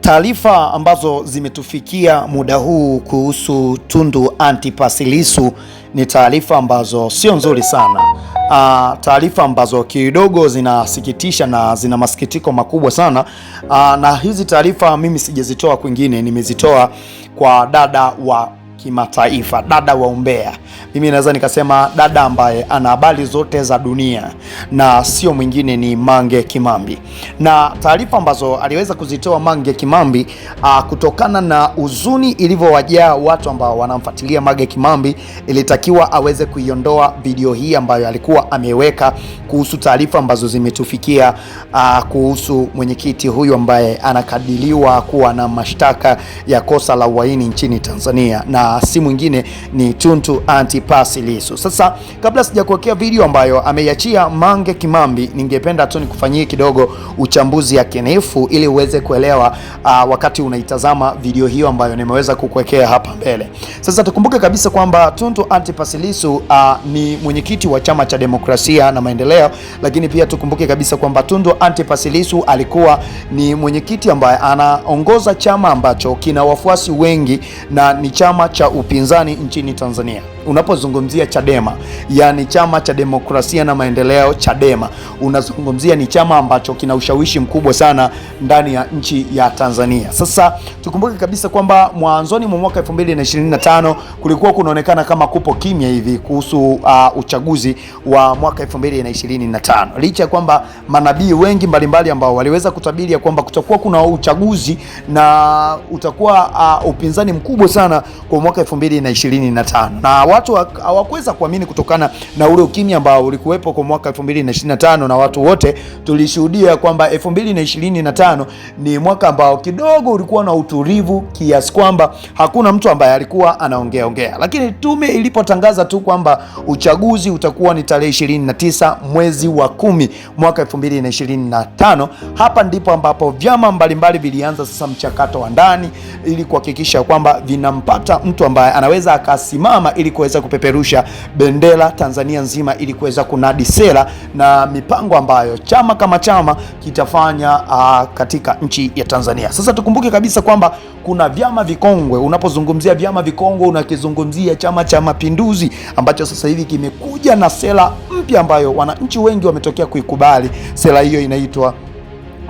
Taarifa ambazo zimetufikia muda huu kuhusu Tundu Antipas Lissu ni taarifa ambazo sio nzuri sana. Taarifa ambazo kidogo zinasikitisha na zina masikitiko makubwa sana. Na hizi taarifa mimi sijazitoa kwingine, nimezitoa kwa dada wa kimataifa, dada wa umbea. Mimi naweza nikasema dada ambaye ana habari zote za dunia na sio mwingine, ni Mange Kimambi. Na taarifa ambazo aliweza kuzitoa Mange Kimambi kutokana na huzuni ilivyowajaa watu ambao wanamfuatilia Mange Kimambi, ilitakiwa aweze kuiondoa video hii ambayo alikuwa ameweka kuhusu taarifa ambazo zimetufikia kuhusu mwenyekiti huyu ambaye anakadiriwa kuwa na mashtaka ya kosa la uhaini nchini Tanzania, na si mwingine ni Tundu Antipas Lissu. Sasa kabla sijakuwekea video ambayo ameiachia Mange Kimambi, ningependa tu nikufanyie kidogo uchambuzi yakinifu ili uweze kuelewa wakati unaitazama video hiyo ambayo nimeweza kukuwekea hapa mbele. Sasa tukumbuke kabisa kwamba Tundu Antipas Lissu ni mwenyekiti wa Chama cha Demokrasia na Maendeleo, lakini pia tukumbuke kabisa kwamba Tundu Antipas Lissu alikuwa ni mwenyekiti ambaye anaongoza chama ambacho kina wafuasi wengi na ni chama cha upinzani nchini Tanzania. Unapozungumzia Chadema, yani Chama cha Demokrasia na Maendeleo, Chadema, unazungumzia ni chama ambacho kina ushawishi mkubwa sana ndani ya nchi ya Tanzania. Sasa tukumbuke kabisa kwamba mwanzoni mwa mwaka 2025 kulikuwa kunaonekana kama kupo kimya hivi kuhusu uchaguzi wa mwaka 2025. Licha ya kwamba manabii wengi mbalimbali ambao waliweza kutabiri ya kwamba kutakuwa kuna uchaguzi na utakuwa upinzani mkubwa sana kwa mwaka 2025. Na watu hawakuweza kuamini kutokana na ule ukimya ambao ulikuwepo kwa mwaka 2025, na watu wote tulishuhudia kwamba 2025 ni mwaka ambao kidogo ulikuwa na utulivu kiasi kwamba hakuna mtu ambaye alikuwa anaongea. Lakini tume ilipotangaza tu kwamba uchaguzi utakuwa ni tarehe 29 mwezi wa 10 mwaka 2025, hapa ndipo ambapo vyama mbalimbali vilianza sasa mchakato wa ndani ili kuhakikisha kwamba vinampata mtu ambaye anaweza akasimama ili kuweza kupeperusha bendera Tanzania nzima, ili kuweza kunadi sera na mipango ambayo chama kama chama kitafanya katika nchi ya Tanzania. Sasa tukumbuke kabisa kwamba kuna vyama vikongwe. Unapozungumzia vyama vikongwe, unakizungumzia Chama cha Mapinduzi ambacho sasa hivi kimekuja na sera mpya ambayo wananchi wengi wametokea kuikubali. Sera hiyo inaitwa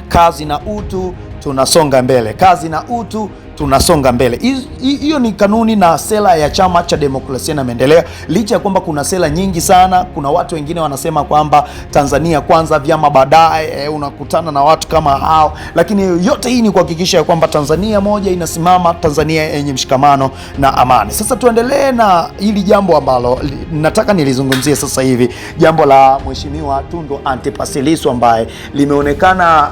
kazi na utu tunasonga mbele, kazi na utu tunasonga mbele. Hiyo ni kanuni na sera ya Chama cha Demokrasia na Maendeleo. Licha ya kwamba kuna sera nyingi sana, kuna watu wengine wanasema kwamba Tanzania kwanza, vyama baadaye, unakutana na watu kama hao, lakini yote hii ni kuhakikisha kwamba Tanzania moja inasimama, Tanzania yenye mshikamano na amani. Sasa tuendelee na hili jambo ambalo nataka nilizungumzie sasa hivi, jambo la Mheshimiwa Tundu Antipas Lissu ambaye limeonekana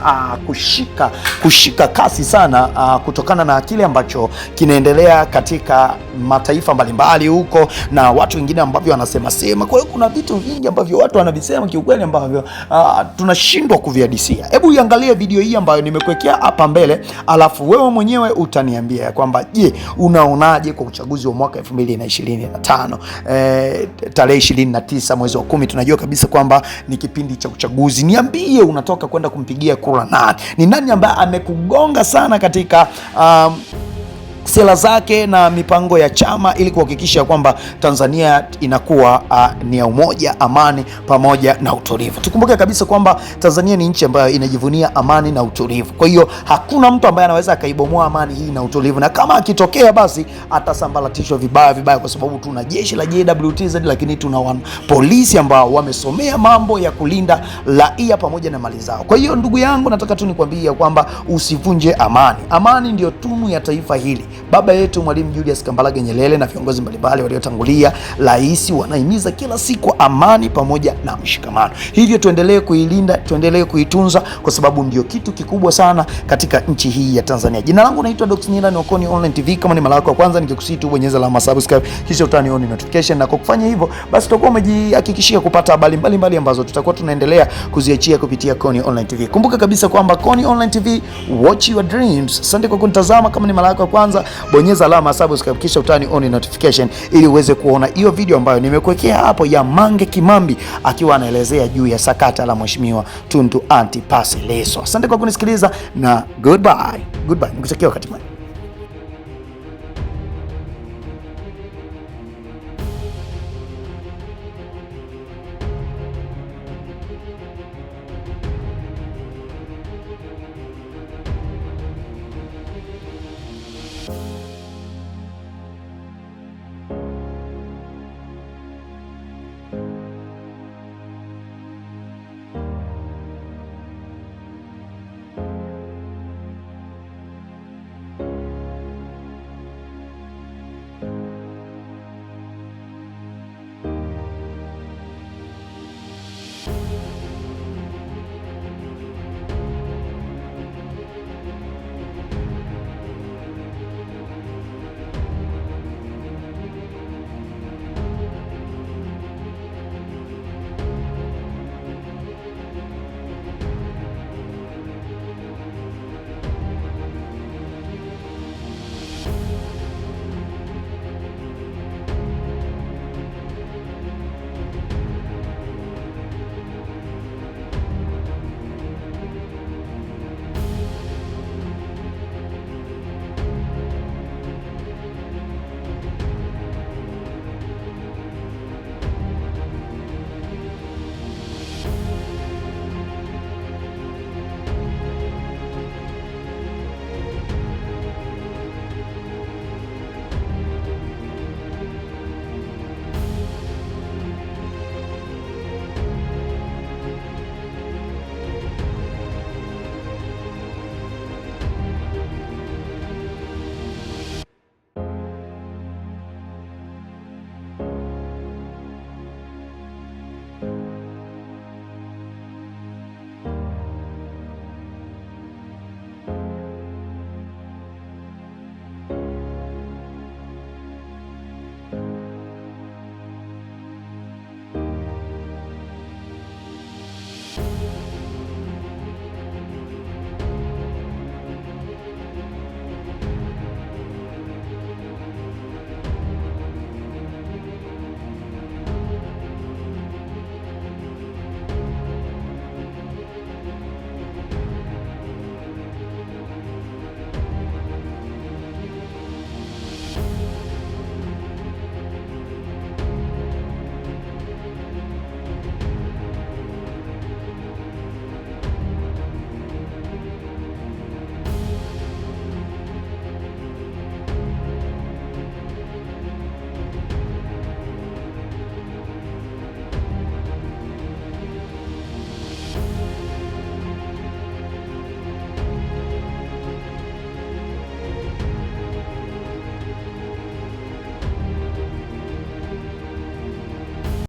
kushika kasi sana kutokana na kile ambacho kinaendelea katika mataifa mbalimbali huko na watu wengine ambavyo wanasema. Kwa hiyo kuna vitu vingi ambavyo watu wanavisema kiukweli ambavyo tunashindwa kuviadisia. Hebu iangalie video hii ambayo nimekuwekea hapa mbele, alafu wewe mwenyewe utaniambia kwamba je, unaonaje kwa uchaguzi wa mwaka 2025 tarehe 29 mwezi wa 10. Tunajua kabisa kwamba ni kipindi cha uchaguzi. Niambie unatoka kwenda kumpigia kura nani? Ni nani ambaye amekugonga sana katika sera zake na mipango ya chama ili kuhakikisha kwamba Tanzania inakuwa ni ya umoja, amani pamoja na utulivu. Tukumbuke kabisa kwamba Tanzania ni nchi ambayo inajivunia amani na utulivu. Kwa hiyo hakuna mtu ambaye anaweza akaibomoa amani hii na utulivu, na kama akitokea basi atasambaratishwa vibaya, kwa sababu tuna jeshi la JWTZ, lakini tuna polisi ambao wamesomea mambo ya kulinda raia pamoja na mali zao. Kwa hiyo ndugu yangu, nataka tu nikwambie kwamba usivunje amani. Amani ndio tunu ya taifa hili. Baba yetu Mwalimu Julius Kambarage Nyerere na viongozi mbalimbali waliotangulia, rais, wanahimiza kila siku amani pamoja na mshikamano. Hivyo tuendelee kuilinda, tuendelee kuitunza, kwa sababu ndio kitu kikubwa sana katika nchi hii ya Tanzania. Jina langu naitwa Dr. Nila, ni Koni Online TV. Kama ni mara yako ya kwanza, nikikusii tu bonyeza alama subscribe kisha utanioni notification, na kwa kufanya hivyo basi tutakuwa umejihakikishia kupata habari mbalimbali ambazo tutakuwa tunaendelea kuziachia kupitia Koni Online TV. Kumbuka kabisa kwamba Koni Online TV, watch your dreams. Asante kwa kunitazama. Kama ni mara yako ya kwanza, bonyeza alama subscribe kisha utani on notification ili uweze kuona hiyo video ambayo nimekuwekea hapo ya Mange Kimambi akiwa anaelezea juu ya sakata la Mheshimiwa Tundu Antipas Lissu. Asante kwa kunisikiliza na goodbye. Nikutakia wakati mwema.